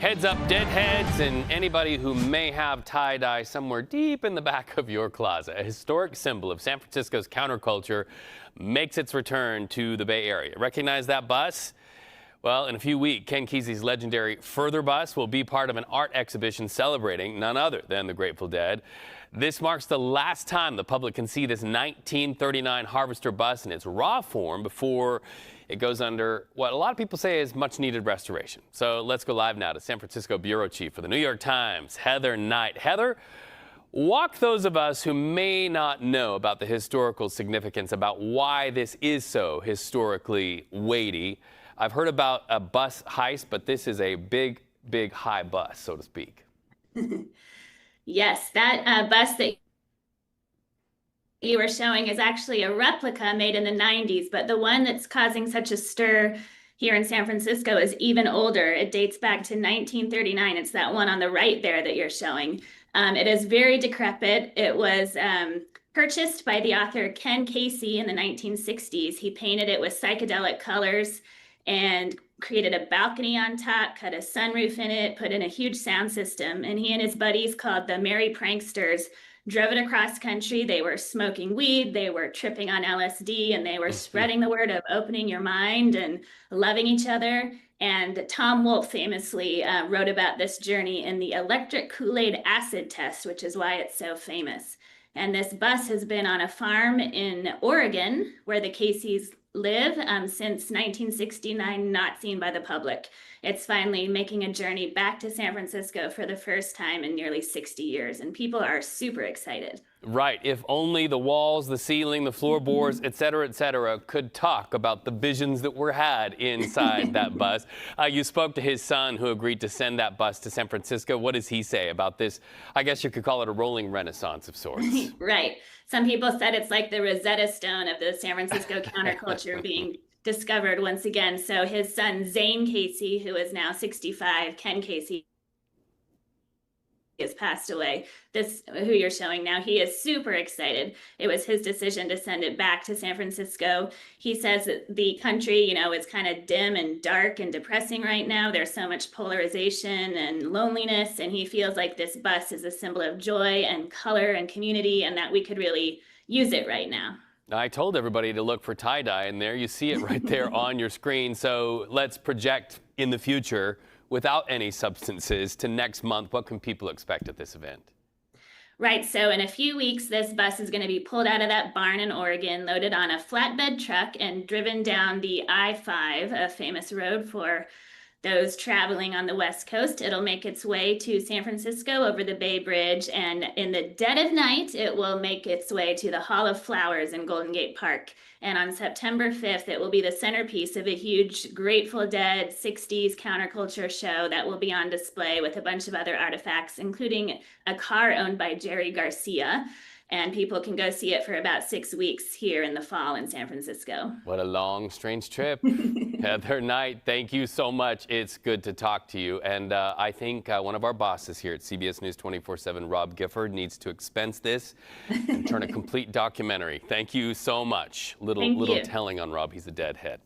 Heads up, deadheads, and anybody who may have tie-dye somewhere deep in the back of your closet. A historic symbol of San Francisco's counterculture makes its return to the Bay Area. Recognize that bus? Well, in a few weeks, Ken Kesey's legendary Further bus will be part of an art exhibition celebrating none other than the Grateful Dead. This marks the last time the public can see this 1939 Harvester bus in its raw form before it goes under what a lot of people say is much needed restoration. So let's go live now to San Francisco Bureau Chief for the New York Times, Heather Knight. Heather, walk those of us who may not know about the historical significance, about why this is so historically weighty. I've heard about a bus heist, but this is a big, high bus, so to speak. Yes, that bus that you were showing is actually a replica made in the 90s, but the one that's causing such a stir here in San Francisco is even older. It dates back to 1939. It's that one on the right there that you're showing. It is very decrepit. It was purchased by the author Ken Kesey in the 1960s. He painted it with psychedelic colors and created a balcony on top, cut a sunroof in it, put in a huge sound system. And he and his buddies, called the Merry Pranksters, drove it across country. They were smoking weed, they were tripping on LSD, and they were spreading the word of opening your mind and loving each other. And Tom Wolfe famously wrote about this journey in the electric Kool-Aid acid test, which is why it's so famous. And this bus has been on a farm in Oregon where the Keseys live since 1969, not seen by the public. It's finally making a journey back to San Francisco for the first time in nearly 60 years, and people are super excited. Right. If only the walls, the ceiling, the floorboards, et cetera, could talk about the visions that were had inside that bus. You spoke to his son, who agreed to send that bus to San Francisco. What does he say about this? I guess you could call it a rolling renaissance of sorts. Right. Some people said it's like the Rosetta Stone of the San Francisco counterculture being discovered once again. So his son, Zane Kesey, who is now 65, Ken Kesey, has passed away. This, who you're showing now, he is super excited. It was his decision to send it back to San Francisco. He says that the country, is kind of dim and dark and depressing right now. There's so much polarization and loneliness, and he feels like this bus is a symbol of joy and color and community, and that we could really use it right now. I told everybody to look for tie-dye in there. You see it right there on your screen. So let's project in the future without any substances to next month. What can people expect at this event? Right. So in a few weeks, this bus is going to be pulled out of that barn in Oregon, loaded on a flatbed truck, and driven down the I-5, a famous road for those traveling on the West Coast. It'll make its way to San Francisco over the Bay Bridge, and in the dead of night, it will make its way to the Hall of Flowers in Golden Gate Park. And on September 5th, it will be the centerpiece of a huge Grateful Dead 60s counterculture show that will be on display with a bunch of other artifacts, including a car owned by Jerry Garcia. And people can go see it for about 6 weeks here in the fall in San Francisco. What a long, strange trip. Heather Knight, thank you so much. It's good to talk to you. And I think one of our bosses here at CBS News 24/7, Rob Gifford, needs to expense this and turn a complete documentary. Thank you so much. Little telling on Rob. He's a deadhead.